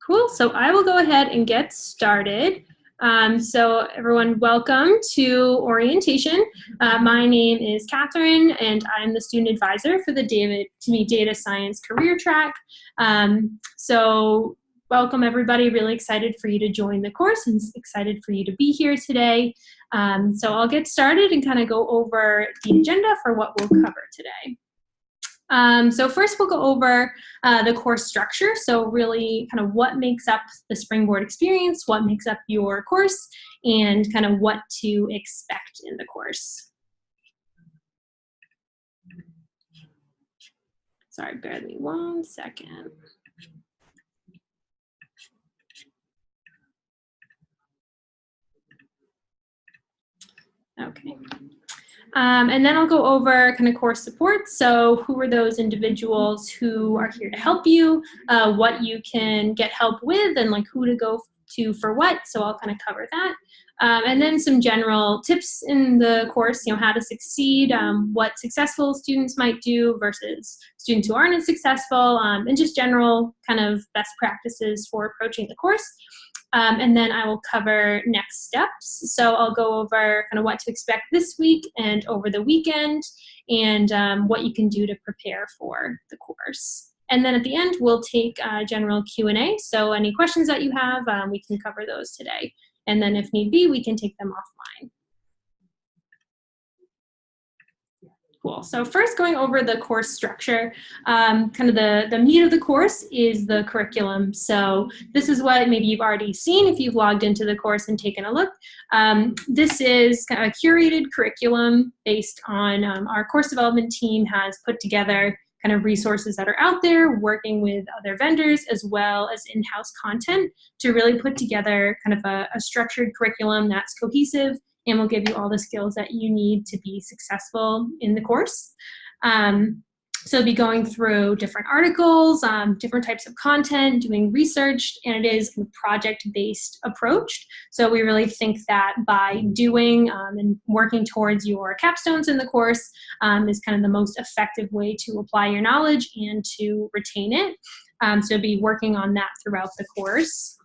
Cool, so I will go ahead and get started. So everyone, welcome to orientation. My name is Catherine, and I'm the student advisor for the data science career track. So welcome everybody, really excited for you to join the course and excited for you to be here today. So I'll get started and kind of go over the agenda for what we'll cover today. So first we'll go over the course structure. So really kind of what makes up the Springboard experience, what makes up your course, and kind of what to expect in the course. Sorry, bear with me 1 second. Okay. And then I'll go over kind of course support. So who are those individuals who are here to help you, what you can get help with, and like who to go to for what. So I'll kind of cover that. And then some general tips in the course, you know, how to succeed, what successful students might do versus students who aren't as successful, and just general kind of best practices for approaching the course. And then I will cover next steps. So I'll go over kind of what to expect this week and over the weekend, and what you can do to prepare for the course. And then at the end, we'll take general Q&A. So any questions that you have, we can cover those today. And then if need be, we can take them offline. Cool. So first, going over the course structure, kind of the meat of the course is the curriculum. So this is what maybe you've already seen if you've logged into the course and taken a look. This is kind of a curated curriculum based on our course development team has put together kind of resources that are out there, working with other vendors as well as in-house content to really put together kind of a structured curriculum that's cohesive and will give you all the skills that you need to be successful in the course. So I'll be going through different articles, different types of content, doing research, and it is a project-based approach. So we really think that by doing and working towards your capstones in the course is kind of the most effective way to apply your knowledge and to retain it. So be working on that throughout the course.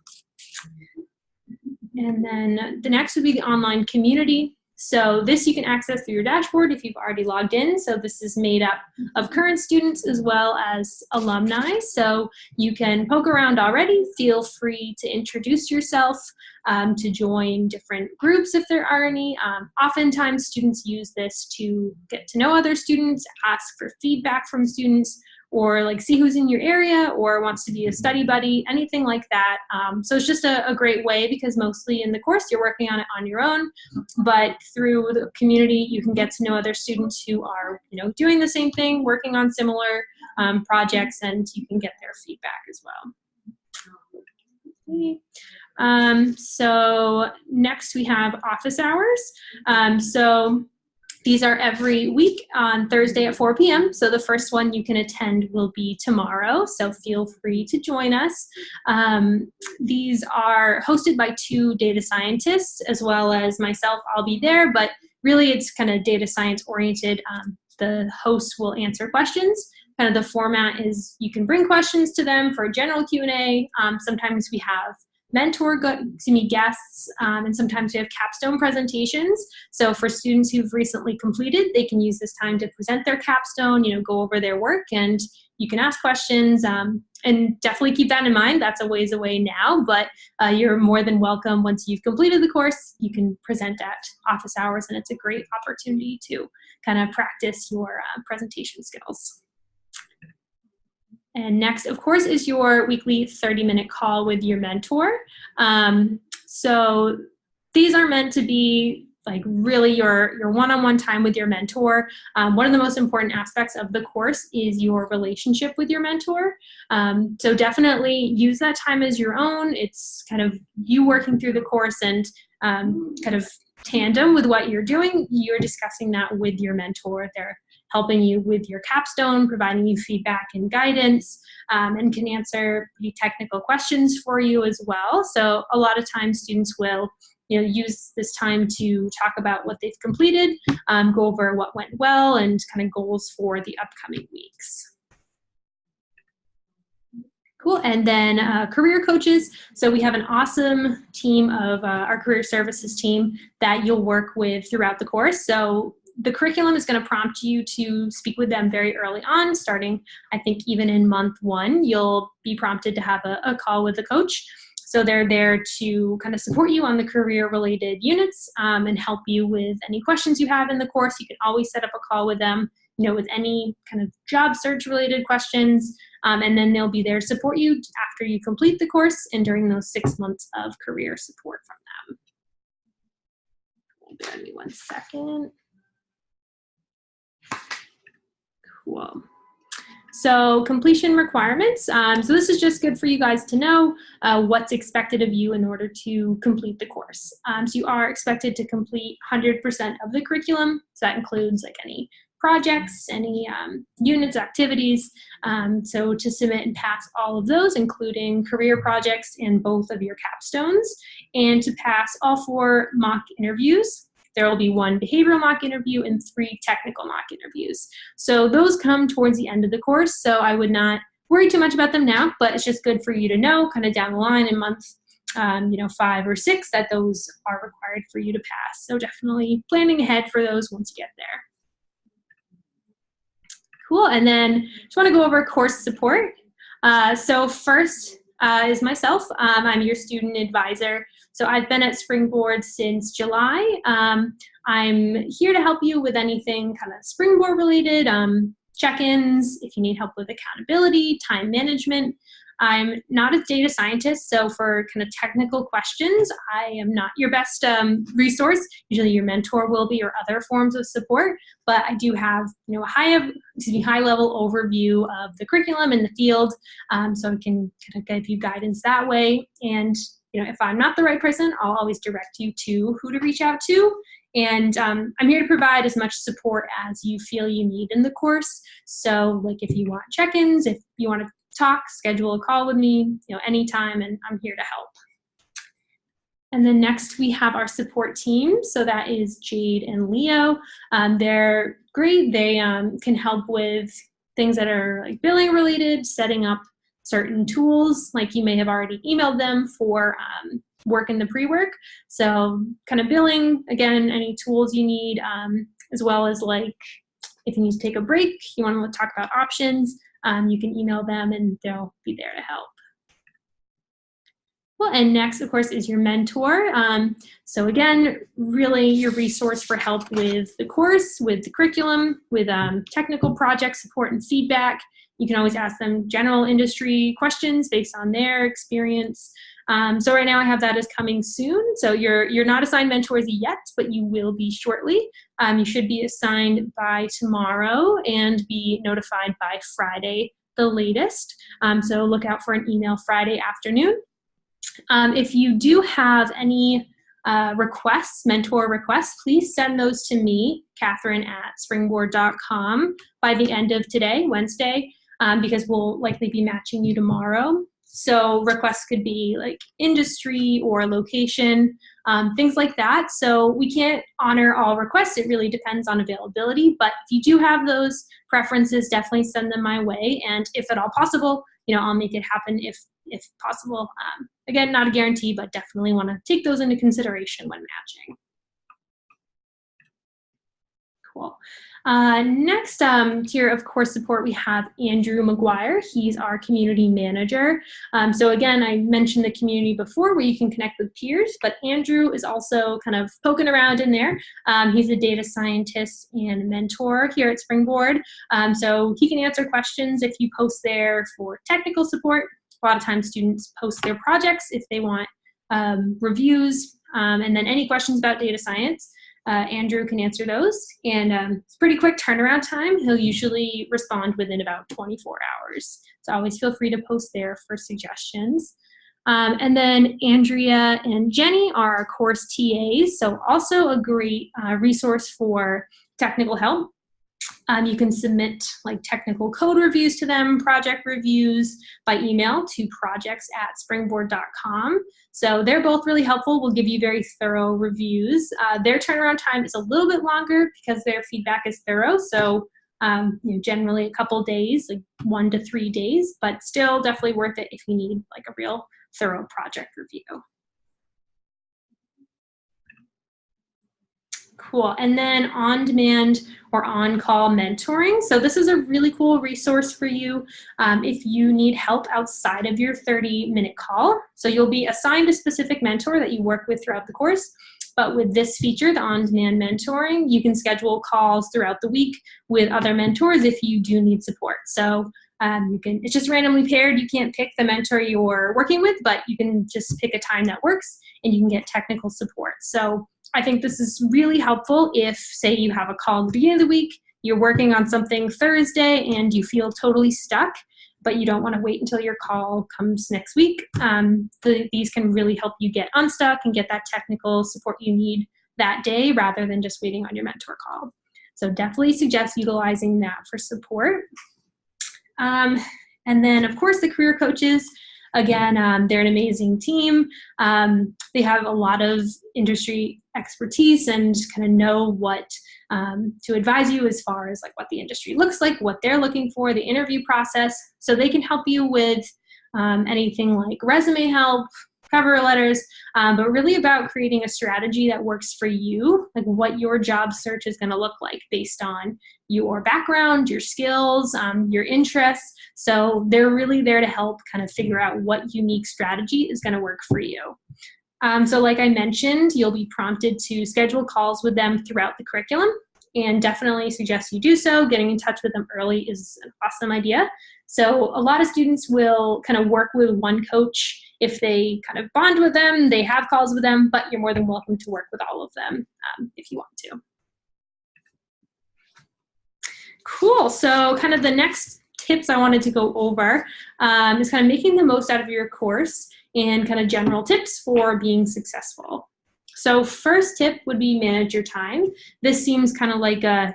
And then the next would be the online community. So this you can access through your dashboard if you've already logged in. So this is made up of current students as well as alumni. So you can poke around already. Feel free to introduce yourself, to join different groups if there are any. Oftentimes students use this to get to know other students, ask for feedback from students, or like see who's in your area or wants to be a study buddy, anything like that. So it's just a great way because mostly in the course you're working on it on your own, but through the community you can get to know other students who are, you know, doing the same thing, working on similar projects, and you can get their feedback as well. So next we have office hours. So these are every week on Thursday at 4 p.m. So the first one you can attend will be tomorrow. So feel free to join us. These are hosted by 2 data scientists as well as myself. I'll be there, but really it's kind of data science oriented. The host will answer questions. Kind of the format is you can bring questions to them for a general Q&A. Sometimes we have guests, and sometimes we have capstone presentations. So for students who've recently completed, they can use this time to present their capstone, you know, go over their work, and you can ask questions, and definitely keep that in mind. That's a ways away now, but you're more than welcome once you've completed the course. You can present at office hours, and it's a great opportunity to kind of practice your presentation skills. And next, of course, is your weekly 30-minute call with your mentor. So these are meant to be like really your one-on-one time with your mentor. One of the most important aspects of the course is your relationship with your mentor. So definitely use that time as your own. It's kind of you working through the course and kind of tandem with what you're doing. You're discussing that with your mentor. They're helping you with your capstone, providing you feedback and guidance, and can answer pretty technical questions for you as well. So a lot of times students will, you know, use this time to talk about what they've completed, go over what went well, and kind of goals for the upcoming weeks. Cool. And then career coaches. So we have an awesome team of our career services team that you'll work with throughout the course. So the curriculum is going to prompt you to speak with them very early on, starting, I think, even in month 1, you'll be prompted to have a call with the coach. So they're there to kind of support you on the career-related units and help you with any questions you have in the course. You can always set up a call with them, with any kind of job search-related questions, and then they'll be there to support you after you complete the course and during those 6 months of career support from them. Bear with me 1 second. Cool. So completion requirements. So this is just good for you guys to know what's expected of you in order to complete the course. So you are expected to complete 100% of the curriculum. So that includes like any projects, any units, activities. So to submit and pass all of those, including career projects and both of your capstones, and to pass all 4 mock interviews. There will be 1 behavioral mock interview and 3 technical mock interviews. So those come towards the end of the course, so I would not worry too much about them now, but it's just good for you to know kind of down the line in month 5 or 6 that those are required for you to pass. So definitely planning ahead for those once you get there. Cool, and then just want to go over course support. So first is myself. I'm your student advisor. So I've been at Springboard since July. I'm here to help you with anything kind of Springboard related, check-ins, if you need help with accountability, time management. I'm not a data scientist, so for kind of technical questions, I am not your best resource. Usually your mentor will be, or other forms of support, but I do have a high level overview of the curriculum and the field, so I can kind of give you guidance that way. And if I'm not the right person, I'll always direct you to who to reach out to. And I'm here to provide as much support as you feel you need in the course. So like if you want check-ins, if you want to talk, schedule a call with me, anytime, and I'm here to help. And then next we have our support team. So that is Jade and Leo. They're great. They can help with things that are like billing related, setting up certain tools, like you may have already emailed them for work in the pre-work. So kind of billing, again, any tools you need, as well as like if you need to take a break, you want to talk about options, you can email them and they'll be there to help. Well, and next, of course, is your mentor. So again, really your resource for help with the course, with the curriculum, with technical project support and feedback. You can always ask them general industry questions based on their experience. So right now I have that as coming soon. So you're not assigned mentors yet, but you will be shortly. You should be assigned by tomorrow and be notified by Friday, the latest. So look out for an email Friday afternoon. If you do have any requests, mentor requests, please send those to me, Catherine@springboard.com, by the end of today, Wednesday, because we'll likely be matching you tomorrow. So requests could be like industry or location, things like that. So we can't honor all requests. It really depends on availability. But if you do have those preferences, definitely send them my way. And if at all possible, I'll make it happen if possible. Again, not a guarantee, but definitely want to take those into consideration when matching. Cool. Next tier of course support, we have Andrew McGuire. He's our community manager. So again, I mentioned the community before where you can connect with peers, but Andrew is also kind of poking around in there. He's a data scientist and mentor here at Springboard. So he can answer questions if you post there for technical support. A lot of times students post their projects if they want reviews, and then any questions about data science. Andrew can answer those, and it's pretty quick turnaround time. He'll usually respond within about 24 hours. So always feel free to post there for suggestions. And then Andrea and Jenny are our course TAs, so also a great resource for technical help. You can submit like technical code reviews to them, project reviews by email to projects@springboard.com. So they're both really helpful. We'll give you very thorough reviews. Their turnaround time is a little bit longer because their feedback is thorough. So Generally a couple days, like 1 to 3 days, but still definitely worth it if you need like a real thorough project review. Cool. And then on-demand or on-call mentoring. So this is a really cool resource for you if you need help outside of your 30-minute call. So you'll be assigned a specific mentor that you work with throughout the course. But with this feature, the on-demand mentoring, you can schedule calls throughout the week with other mentors if you do need support. So it's just randomly paired. You can't pick the mentor you're working with, but you can just pick a time that works and you can get technical support. So I think this is really helpful if, say, you have a call at the beginning of the week, you're working on something Thursday and you feel totally stuck, but you don't want to wait until your call comes next week. These can really help you get unstuck and get that technical support you need that day rather than just waiting on your mentor call. So definitely suggest utilizing that for support. And then, of course, the career coaches. Again, they're an amazing team. They have a lot of industry expertise and kind of know what to advise you as far as like what the industry looks like, what they're looking for, the interview process. So they can help you with anything like resume help, cover letters, but really about creating a strategy that works for you, like what your job search is going to look like based on your background, your skills, your interests. So they're really there to help kind of figure out what unique strategy is going to work for you. So like I mentioned, you'll be prompted to schedule calls with them throughout the curriculum, and definitely suggest you do so. Getting in touch with them early is an awesome idea. So a lot of students will kind of work with one coach. If they kind of bond with them, they have calls with them, but you're more than welcome to work with all of them if you want to. Cool. So kind of the next tips I wanted to go over is kind of making the most out of your course and kind of general tips for being successful. So first tip would be manage your time. This seems kind of like a,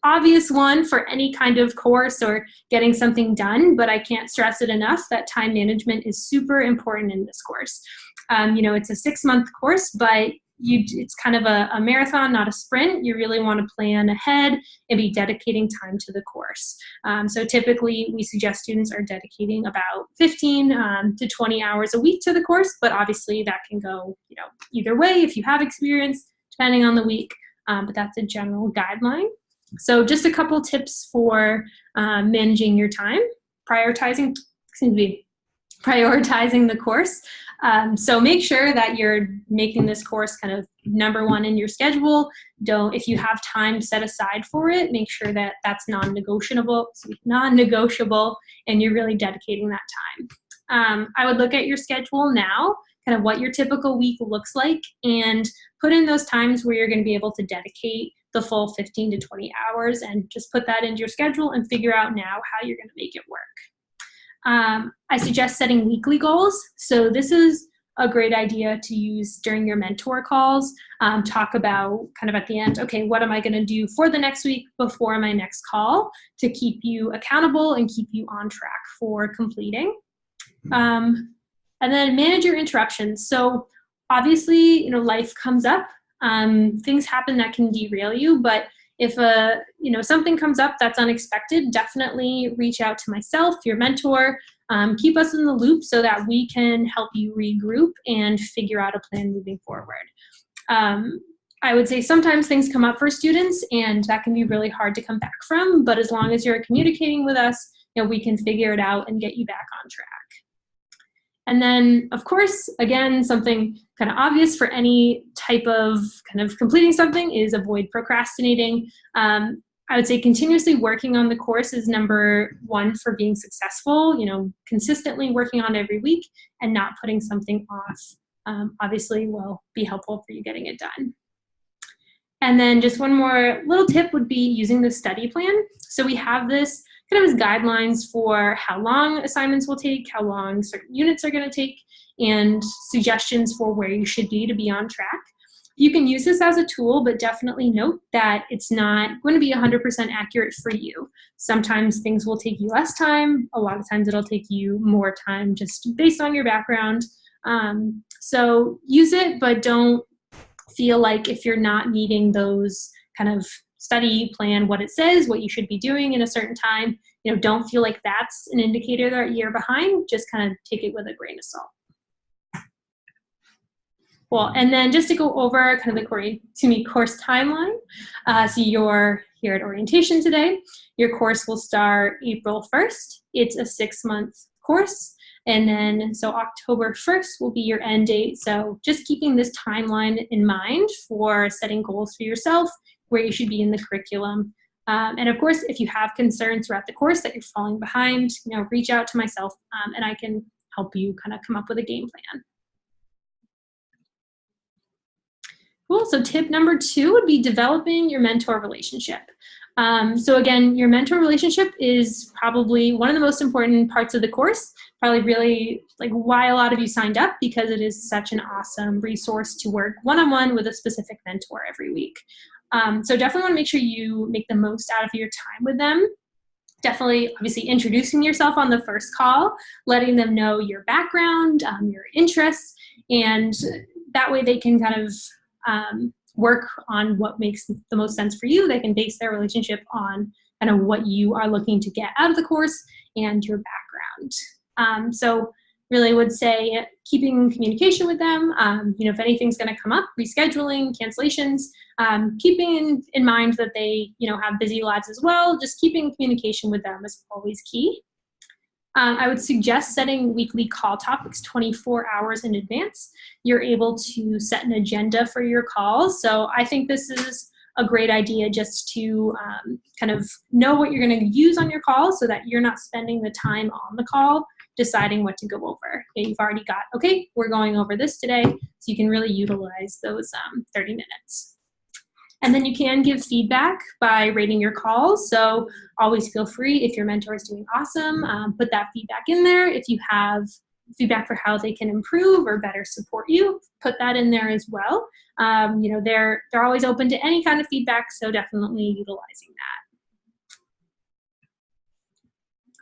obvious one for any kind of course or getting something done, but I can't stress it enough that time management is super important in this course. It's a 6-month course, but it's kind of a marathon, not a sprint. You really want to plan ahead and be dedicating time to the course. So typically we suggest students are dedicating about 15 to 20 hours a week to the course, but obviously that can go either way if you have experience, depending on the week, but that's a general guideline. So just a couple tips for managing your time, prioritizing the course. So make sure that you're making this course kind of number one in your schedule. If you have time set aside for it, make sure that that's non-negotiable, and you're really dedicating that time. I would look at your schedule now, kind of what your typical week looks like, and put in those times where you're going to be able to dedicate the full 15 to 20 hours, and just put that into your schedule and figure out now how you're going to make it work. I suggest setting weekly goals. So this is a great idea to use during your mentor calls. Talk about kind of at the end, okay, what am I going to do for the next week before my next call to keep you accountable and keep you on track for completing. And then manage your interruptions. So obviously, life comes up. Things happen that can derail you, but if something comes up that's unexpected, definitely reach out to myself, your mentor. Keep us in the loop so that we can help you regroup and figure out a plan moving forward. I would say sometimes things come up for students, and that can be really hard to come back from, but as long as you're communicating with us, we can figure it out and get you back on track. And then, of course, again, something kind of obvious for any type of kind of completing something is avoid procrastinating. I would say continuously working on the course is number one for being successful, consistently working on it every week and not putting something off, obviously will be helpful for you getting it done. And then just one more little tip would be using the study plan. So we have this kind of as guidelines for how long assignments will take, how long certain units are going to take, and suggestions for where you should be to be on track. You can use this as a tool, but definitely note that it's not going to be 100% accurate for you. Sometimes things will take you less time. A lot of times it'll take you more time just based on your background. So use it, but don't feel like if you're not meeting those kind of study plan what it says, what you should be doing in a certain time. Don't feel like that's an indicator that you're behind. Just kind of take it with a grain of salt. Cool. And then just to go over kind of the course timeline. So you're here at orientation today. Your course will start April 1st. It's a 6-month course. And then, so October 1st will be your end date. So just keeping this timeline in mind for setting goals for yourself, where you should be in the curriculum. And of course, if you have concerns throughout the course that you're falling behind, reach out to myself and I can help you kind of come up with a game plan. Cool, so tip number 2 would be developing your mentor relationship. So again, your mentor relationship is probably one of the most important parts of the course, probably really like why a lot of you signed up, because it is such an awesome resource to work one-on-one with a specific mentor every week. So definitely want to make sure you make the most out of your time with them. Definitely, obviously, introducing yourself on the first call, letting them know your background, your interests, and that way they can kind of work on what makes the most sense for you. They can base their relationship on kind of what you are looking to get out of the course and your background. So really would say keeping communication with them, if anything's going to come up, rescheduling, cancellations, keeping in mind that they, have busy lives as well. Just keeping communication with them is always key. I would suggest setting weekly call topics 24 hours in advance. You're able to set an agenda for your calls. So I think this is a great idea just to kind of know what you're going to use on your call so that you're not spending the time on the call deciding what to go over. Okay, you've already got, okay, we're going over this today, so you can really utilize those 30 minutes. And then you can give feedback by rating your calls. So always feel free, if your mentor is doing awesome, put that feedback in there. If you have feedback for how they can improve or better support you, put that in there as well. They're always open to any kind of feedback, so definitely utilizing that.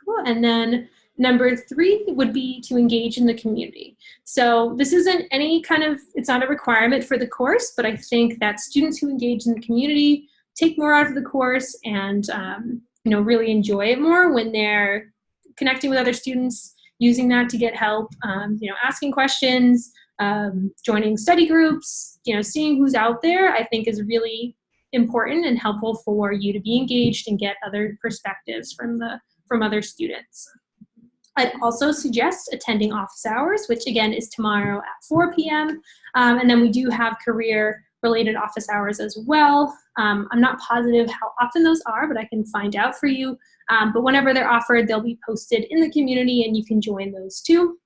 Cool. And then number 3 would be to engage in the community. So this isn't any kind of, it's not a requirement for the course, but I think that students who engage in the community take more out of the course and, really enjoy it more when they're connecting with other students, using that to get help, asking questions, joining study groups, seeing who's out there, I think is really important and helpful for you to be engaged and get other perspectives from other students. I'd also suggest attending office hours, which again is tomorrow at 4 p.m. And then we do have career-related office hours as well. I'm not positive how often those are, but I can find out for you. But whenever they're offered, they'll be posted in the community and you can join those too.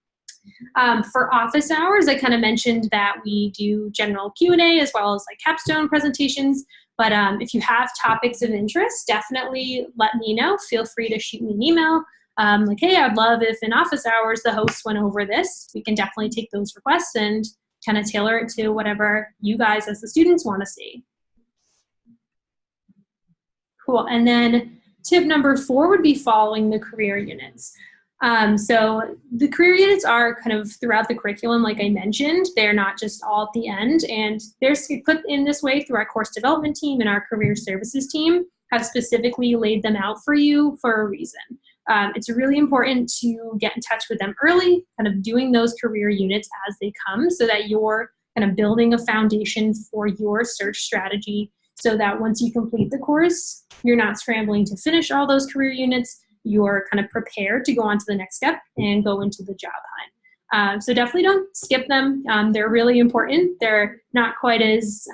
For office hours, I kind of mentioned that we do general Q&A as well as like capstone presentations. But if you have topics of interest, definitely let me know. Feel free to shoot me an email. Like, hey, I'd love if in office hours the host went over this. We can definitely take those requests and kind of tailor it to whatever you guys as the students want to see. Cool. And then tip number 4 would be following the career units. So the career units are kind of throughout the curriculum, like I mentioned. They're not just all at the end, and they're put in this way through our course development team and our career services team have specifically laid them out for you for a reason. It's really important to get in touch with them early, kind of doing those career units as they come so that you're kind of building a foundation for your search strategy so that once you complete the course, you're not scrambling to finish all those career units. You're kind of prepared to go on to the next step and go into the job hunt. So definitely don't skip them. They're really important. They're not quite as,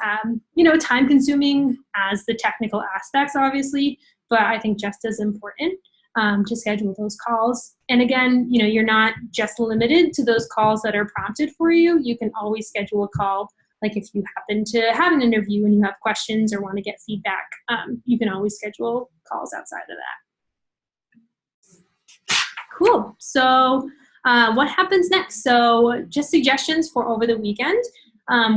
time consuming as the technical aspects, obviously, but I think just as important. To schedule those calls. And again, you're not just limited to those calls that are prompted for you. You can always schedule a call. Like if you happen to have an interview and you have questions or want to get feedback, you can always schedule calls outside of that. Cool. So what happens next? So just suggestions for over the weekend.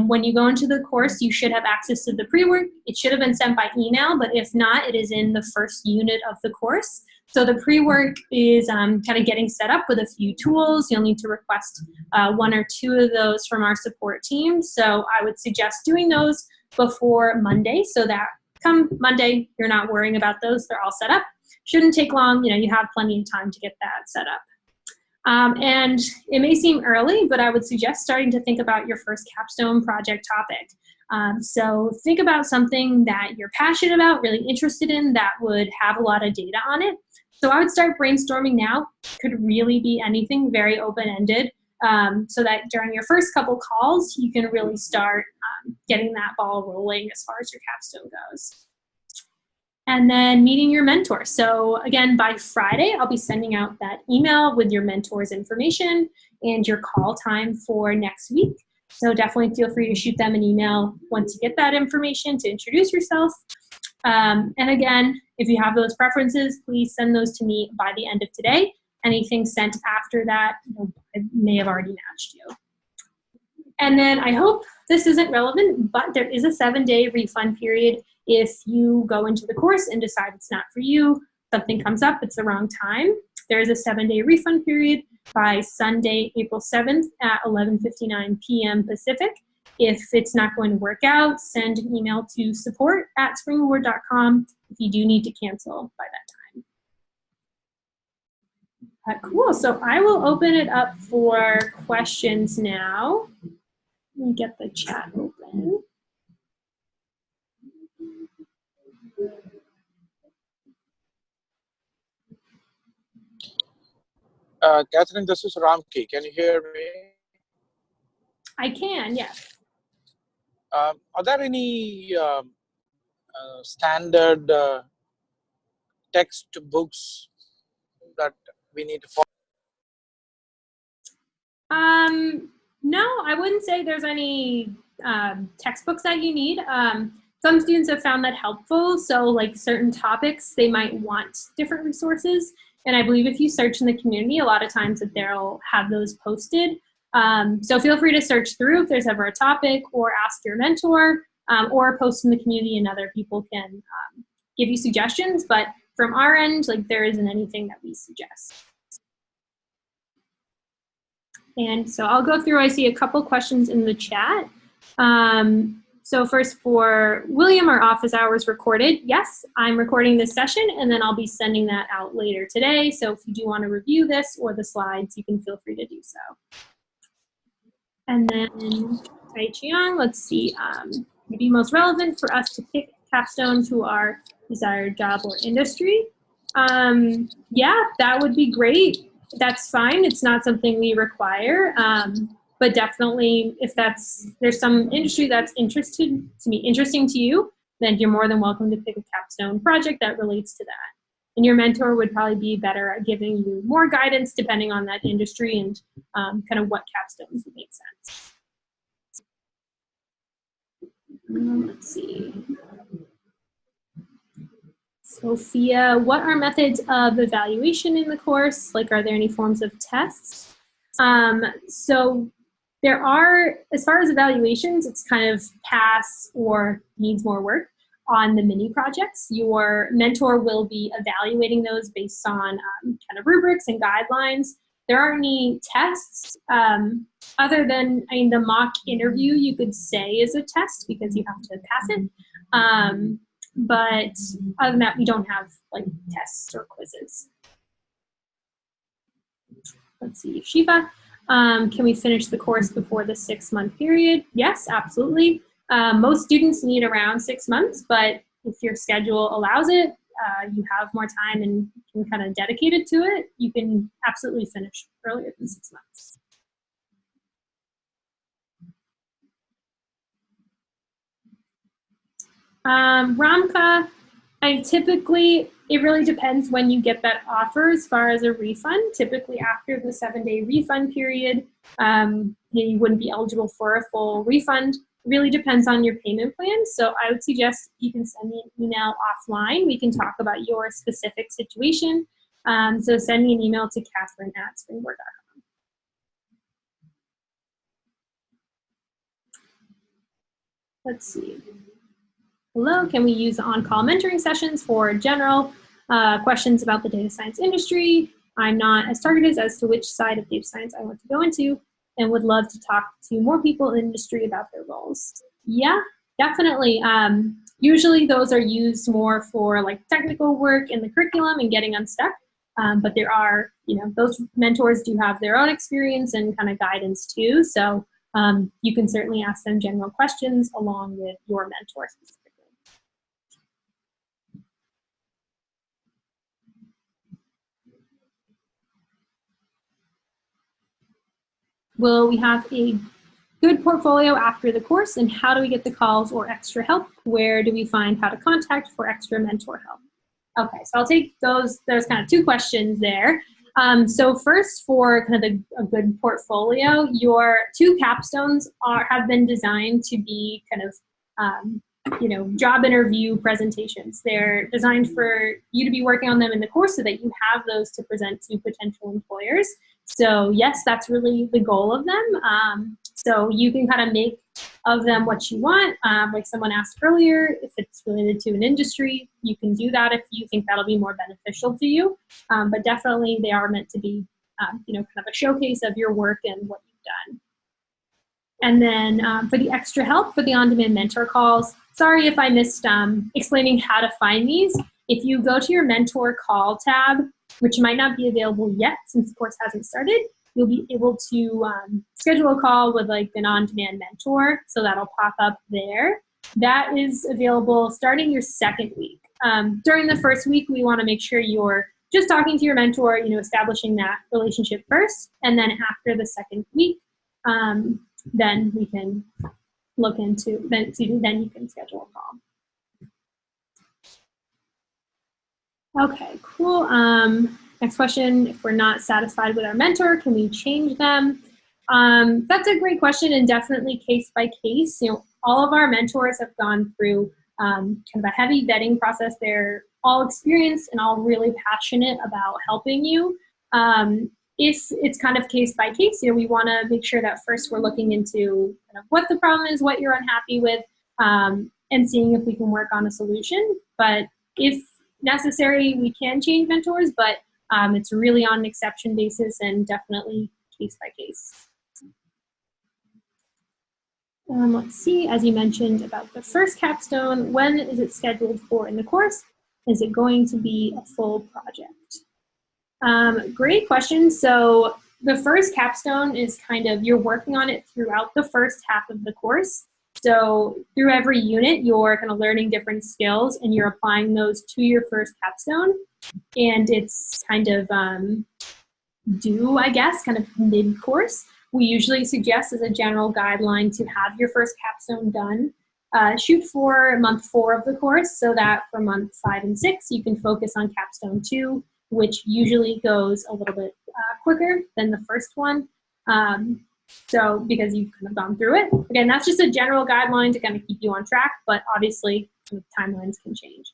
When you go into the course, you should have access to the pre-work. It should have been sent by email, but if not, it is in the first unit of the course. So the pre-work is kind of getting set up with a few tools. You'll need to request 1 or 2 of those from our support team. So I would suggest doing those before Monday so that come Monday, you're not worrying about those. They're all set up. Shouldn't take long. You have plenty of time to get that set up. And it may seem early, but I would suggest starting to think about your first capstone project topic. So think about something that you're passionate about, really interested in, that would have a lot of data on it. So I would start brainstorming now. Could really be anything, very open-ended, so that during your first couple calls, you can really start getting that ball rolling as far as your capstone goes. And then meeting your mentor. So again, by Friday, I'll be sending out that email with your mentor's information and your call time for next week. So definitely feel free to shoot them an email once you get that information to introduce yourself. And again, if you have those preferences, please send those to me by the end of today. Anything sent after that, I may have already matched you. And then I hope this isn't relevant, but there is a 7-day refund period if you go into the course and decide it's not for you, something comes up, it's the wrong time. There is a 7-day refund period by Sunday, April 7th at 11:59 p.m. Pacific. If it's not going to work out, send an email to support@springboard.com if you do need to cancel by that time. Cool, so I will open it up for questions now. Let me get the chat open. Catherine, this is Ramki. Can you hear me? I can, yes. Are there any standard textbooks that we need to follow? No, I wouldn't say there's any textbooks that you need. Some students have found that helpful. So like certain topics, they might want different resources. And I believe if you search in the community, a lot of times that they'll have those posted. So feel free to search through if there's ever a topic, or ask your mentor, or post in the community and other people can give you suggestions. But from our end, like, there isn't anything that we suggest. And so I'll go through, I see a couple questions in the chat. So first, for William, are office hours recorded? Yes, I'm recording this session, and then I'll be sending that out later today. So if you do want to review this or the slides, you can feel free to do so. And then Tai Chiang, let's see, maybe most relevant for us to pick capstones who are desired job or industry. Yeah, that would be great. That's fine. It's not something we require. But definitely, if there's some industry that's interesting to you, then you're more than welcome to pick a capstone project that relates to that. And your mentor would probably be better at giving you more guidance depending on that industry and kind of what capstones would make sense. Let's see. Sophia, what are methods of evaluation in the course? Like, are there any forms of tests? So there are, as far as evaluations, it's kind of pass or needs more work on the mini projects. Your mentor will be evaluating those based on kind of rubrics and guidelines. There aren't any tests other than, I mean, the mock interview you could say is a test because you have to pass it. But other than that, we don't have like tests or quizzes. Let's see, Shiva. Can we finish the course before the 6-month period? Yes, absolutely. Most students need around 6 months, but if your schedule allows it, you have more time and can kind of dedicate it to it, you can absolutely finish earlier than 6 months. Ramka, typically, it really depends when you get that offer as far as a refund. Typically after the 7-day refund period, you wouldn't be eligible for a full refund. It really depends on your payment plan. So I would suggest you can send me an email offline. We can talk about your specific situation. So send me an email to Catherine@springboard.com. Let's see. Hello, can we use on-call mentoring sessions for general questions about the data science industry? I'm not as targeted as to which side of data science I want to go into, and would love to talk to more people in the industry about their roles. Yeah, Definitely. Usually those are used more for like technical work in the curriculum and getting unstuck. But there are, those mentors do have their own experience and kind of guidance too. So you can certainly ask them general questions along with your mentor specifically. Will we have a good portfolio after the course, and how do we get the calls or extra help? Where do we find how to contact for extra mentor help? Okay, so I'll take those. There's kind of two questions there. So first, for kind of a good portfolio, your two capstones have been designed to be kind of, job interview presentations. They're designed for you to be working on them in the course so that you have those to present to potential employers. So yes, that's really the goal of them. So you can kind of make of them what you want. Like someone asked earlier, if it's related to an industry, you can do that if you think that'll be more beneficial to you. But definitely they are meant to be, kind of a showcase of your work and what you've done. And then for the extra help for the on-demand mentor calls, sorry if I missed explaining how to find these. If you go to your mentor call tab, which might not be available yet since the course hasn't started, you'll be able to schedule a call with like an on-demand mentor. So that'll pop up there. That is available starting your second week. During the first week, we want to make sure you're just talking to your mentor, establishing that relationship first. And then after the second week, then we can look into, then you can schedule a call. Okay, cool. Next question, if we're not satisfied with our mentor, can we change them? That's a great question, and definitely case by case. All of our mentors have gone through kind of a heavy vetting process. They're all experienced and all really passionate about helping you. If it's kind of case by case, we want to make sure that first we're looking into kind of what the problem is, what you're unhappy with, and seeing if we can work on a solution. But if necessary, we can change mentors, but it's really on an exception basis and definitely case by case. Let's see, as you mentioned about the first capstone, when is it scheduled for in the course? Is it going to be a full project? Great question. So the first capstone is kind of, you're working on it throughout the first half of the course. So through every unit, you're kind of learning different skills and you're applying those to your first capstone. And it's kind of due, I guess, kind of mid-course. We usually suggest as a general guideline to have your first capstone done. Shoot for month 4 of the course so that for month 5 and 6, you can focus on capstone 2, which usually goes a little bit quicker than the first one. So because you've kind of gone through it. Again, that's just a general guideline to kind of keep you on track, but obviously timelines can change.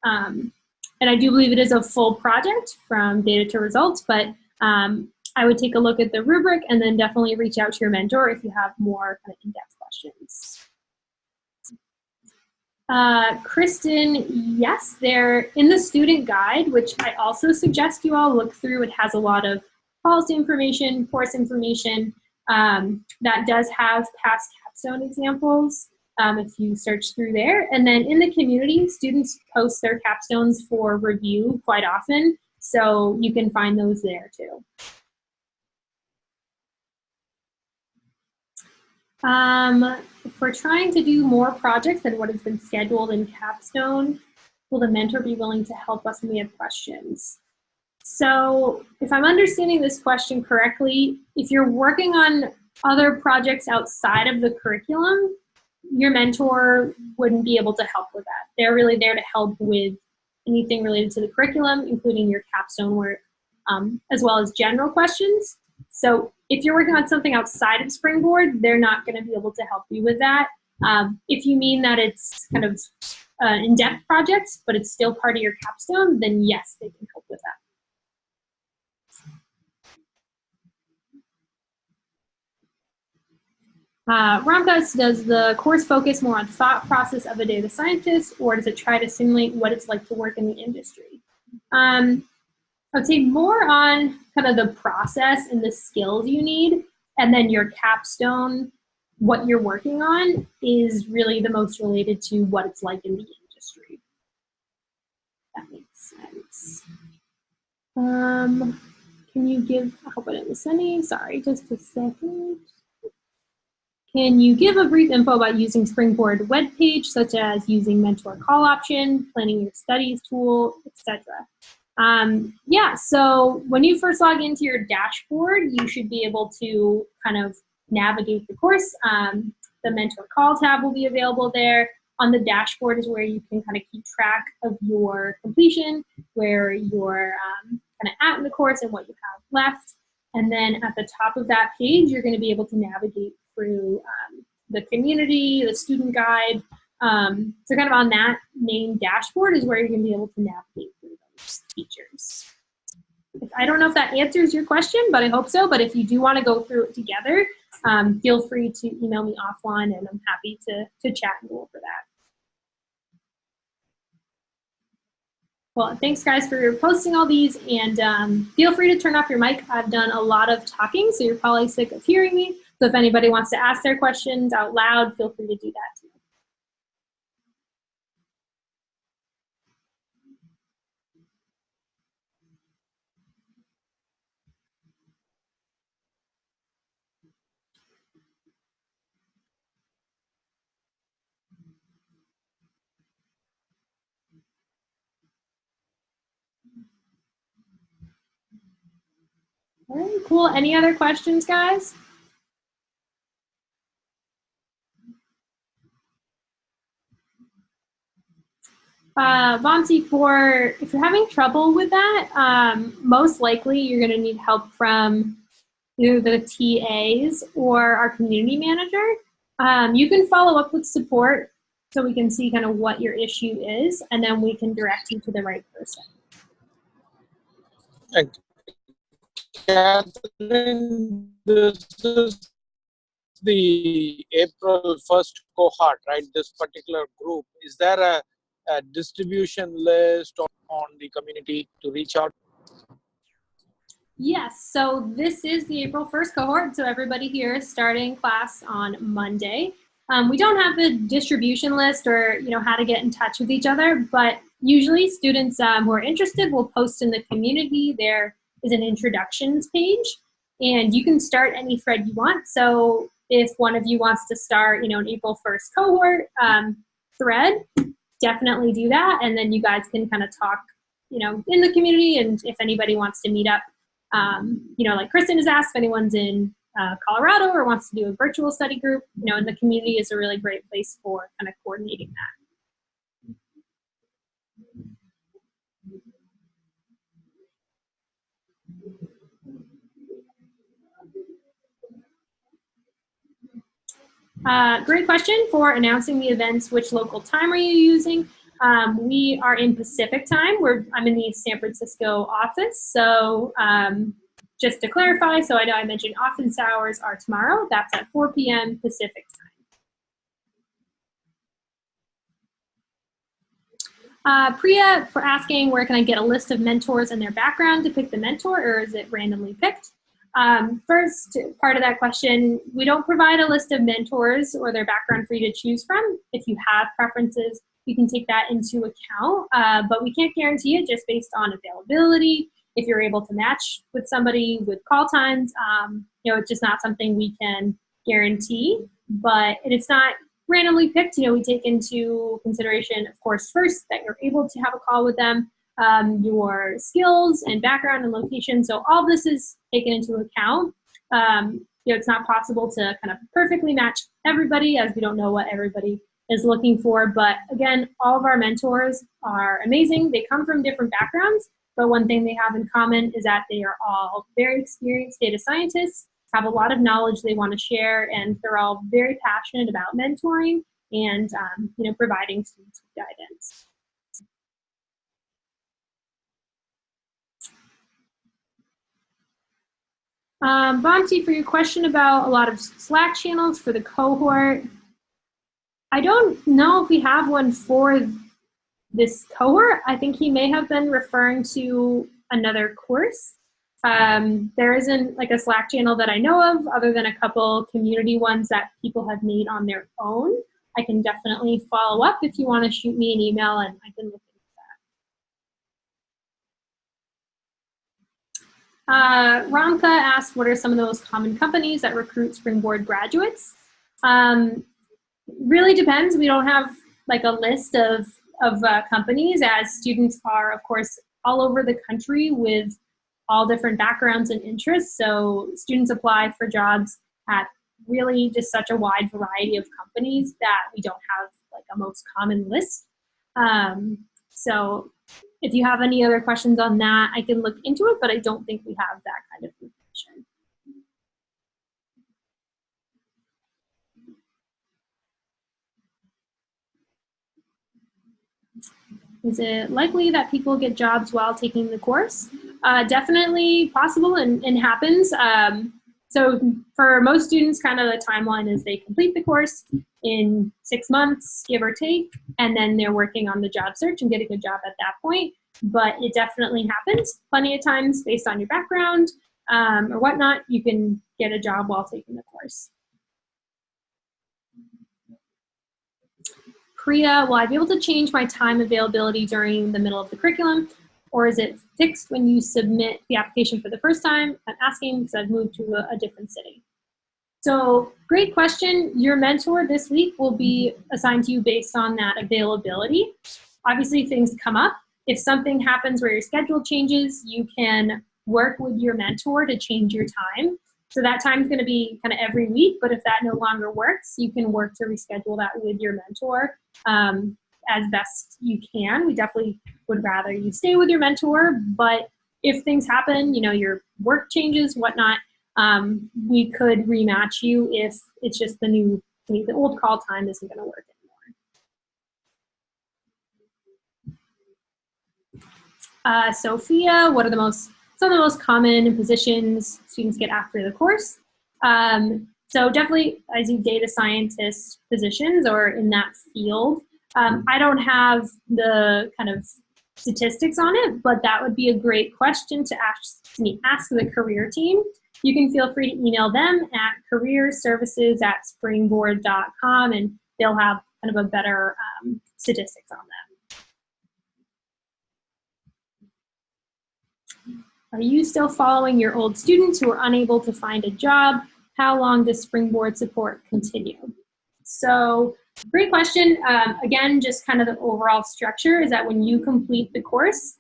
And I do believe it is a full project from data to results, but I would take a look at the rubric and then definitely reach out to your mentor if you have more kind of in-depth questions. Kristen, yes, they're in the student guide, which I also suggest you all look through. It has a lot of policy information, course information, that does have past capstone examples if you search through there. And then in the community, students post their capstones for review quite often, so you can find those there too. If we're trying to do more projects than what has been scheduled in capstone, will the mentor be willing to help us when we have questions? So if I'm understanding this question correctly, if you're working on other projects outside of the curriculum, your mentor wouldn't be able to help with that. They're really there to help with anything related to the curriculum, including your capstone work, as well as general questions. So if you're working on something outside of Springboard, they're not going to be able to help you with that. If you mean that it's kind of in-depth projects, but it's still part of your capstone, then yes, they can help with that. Ramkas, does the course focus more on thought process of a data scientist, or does it try to simulate what it's like to work in the industry? I would say more on kind of the process and the skills you need, and then your capstone what you're working on is really the most related to what it's like in the industry. That makes sense. Can you give, I hope I didn't miss any, sorry, just a second. Can you give a brief info about using Springboard webpage, such as using mentor call option, planning your studies tool, etc.? Yeah, so when you first log into your dashboard, you should be able to kind of navigate the course. The mentor call tab will be available there. On the dashboard is where you can kind of keep track of your completion, where you're kind of at in the course and what you have left. And then at the top of that page, you're going to be able to navigate through the community, the student guide. So kind of on that main dashboard is where you're going to be able to navigate through those features. I don't know if that answers your question, but I hope so. But if you do want to go through it together, feel free to email me offline, and I'm happy to chat and go over that. Well, thanks guys for posting all these, and feel free to turn off your mic. I've done a lot of talking, so you're probably sick of hearing me. So if anybody wants to ask their questions out loud, feel free to do that too. All right, cool. Any other questions, guys? Vonsi, if you're having trouble with that, most likely you're going to need help from either the TAs or our community manager. You can follow up with support so we can see kind of what your issue is, and then we can direct you to the right person. Catherine, this is the April 1st cohort, right? This particular group. Is there a distribution list on the community to reach out? Yes, so this is the April 1st cohort, so everybody here is starting class on Monday. We don't have the distribution list or how to get in touch with each other, but usually students who are interested will post in the community. There is an introductions page, and you can start any thread you want. So if one of you wants to start an April 1st cohort thread, definitely do that, and then you guys can kind of talk in the community, and if anybody wants to meet up, like Kristen has asked, if anyone's in Colorado or wants to do a virtual study group, in the community is a really great place for kind of coordinating that. Great question for announcing the events. Which local time are you using? We are in Pacific time. I'm in the San Francisco office. So just to clarify, so I know I mentioned office hours are tomorrow. That's at 4 p.m. Pacific time. Priya, for asking where can I get a list of mentors and their background to pick the mentor, or is it randomly picked? First part of that question, we don't provide a list of mentors or their background for you to choose from. If you have preferences, you can take that into account, but we can't guarantee it just based on availability. If you're able to match with somebody with call times, it's just not something we can guarantee, but it's not randomly picked. We take into consideration, of course, first that you're able to have a call with them, your skills and background and location. So all this is taken into account. It's not possible to kind of perfectly match everybody, as we don't know what everybody is looking for. But again, all of our mentors are amazing. They come from different backgrounds, but one thing they have in common is that they are all very experienced data scientists, have a lot of knowledge they want to share, and they're all very passionate about mentoring and providing students with guidance. Vonti, for your question about a lot of Slack channels for the cohort, I don't know if we have one for this cohort. I think he may have been referring to another course. There isn't like a Slack channel that I know of other than a couple community ones that people have made on their own. I can definitely follow up if you want to shoot me an email and I can look into that. Ramka asked, what are some of the most common companies that recruit Springboard graduates? Really depends. We don't have like a list of companies, as students are, of course, all over the country with all different backgrounds and interests. So students apply for jobs at really just such a wide variety of companies that we don't have like a most common list. So if you have any other questions on that, I can look into it, but I don't think we have that kind of information. Is it likely that people get jobs while taking the course? Definitely possible and happens. So for most students, kind of the timeline is they complete the course in 6 months, give or take, and then they're working on the job search and getting a job at that point. But it definitely happens plenty of times based on your background or whatnot. You can get a job while taking the course. Priya, will I be able to change my time availability during the middle of the curriculum, or is it fixed when you submit the application for the first time? I'm asking because I've moved to a different city. So great question. Your mentor this week will be assigned to you based on that availability. Obviously, things come up. If something happens where your schedule changes, you can work with your mentor to change your time. So that time is going to be kind of every week, but if that no longer works, you can work to reschedule that with your mentor as best you can. We definitely would rather you stay with your mentor, but if things happen, you know, your work changes, whatnot, we could rematch you if it's just the old call time isn't going to work anymore. Sophia, what are some of the most common positions students get after the course? So definitely, as you data scientist positions or in that field. I don't have the kind of statistics on it, but that would be a great question to ask the career team. You can feel free to email them at careerservices@springboard.com, and they'll have kind of a better statistics on that. Are you still following your old students who are unable to find a job? How long does Springboard support continue? So great question. Again, just kind of the overall structure is that when you complete the course,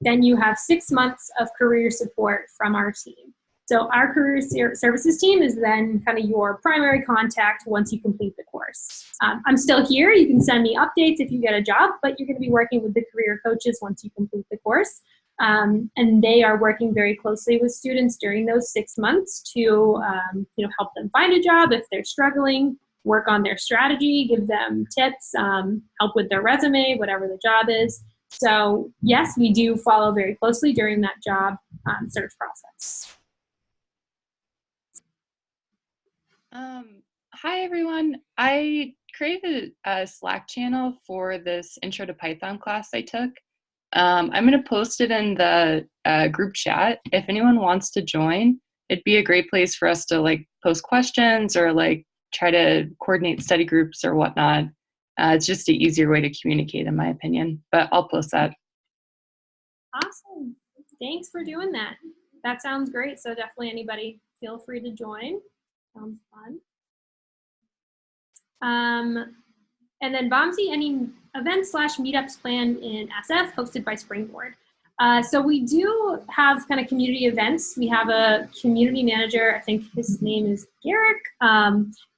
then you have 6 months of career support from our team. So our career services team is then kind of your primary contact once you complete the course. I'm still here. You can send me updates if you get a job, but you're going to be working with the career coaches once you complete the course. And they are working very closely with students during those 6 months to help them find a job if they're struggling, work on their strategy, give them tips, help with their resume, whatever the job is. So yes, we do follow very closely during that job search process. Hi everyone. I created a Slack channel for this Intro to Python class I took. I'm going to post it in the group chat. If anyone wants to join, it'd be a great place for us to like post questions or like try to coordinate study groups or whatnot. It's just an easier way to communicate, in my opinion, but I'll post that. Awesome. Thanks for doing that. That sounds great. So definitely anybody feel free to join. Sounds fun. And then Vamsi, any events/meetups planned in SF hosted by Springboard? So we do have kind of community events. We have a community manager, I think his name is Garrick.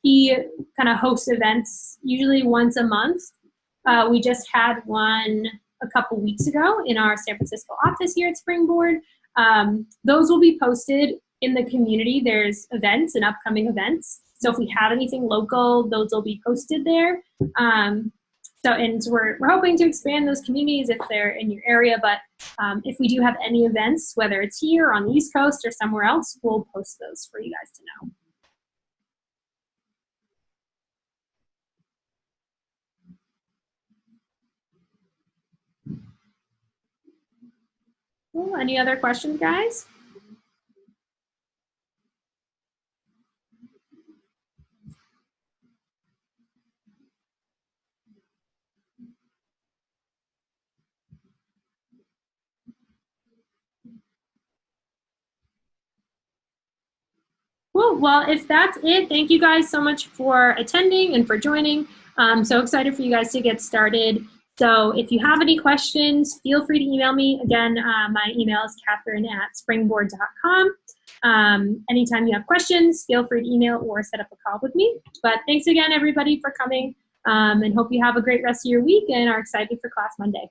He kind of hosts events usually once a month. We just had one a couple weeks ago in our San Francisco office here at Springboard. Those will be posted in the community. There's events and upcoming events. So if we have anything local, those will be posted there. So we're hoping to expand those communities if they're in your area, but if we do have any events, whether it's here on the East Coast or somewhere else, we'll post those for you guys to know. Cool. Any other questions, guys? Cool. Well, if that's it, thank you guys so much for attending and for joining. I'm so excited for you guys to get started. So if you have any questions, feel free to email me. Again, my email is Catherine@springboard.com. Anytime you have questions, feel free to email or set up a call with me. But thanks again, everybody, for coming, and hope you have a great rest of your week and are excited for class Monday.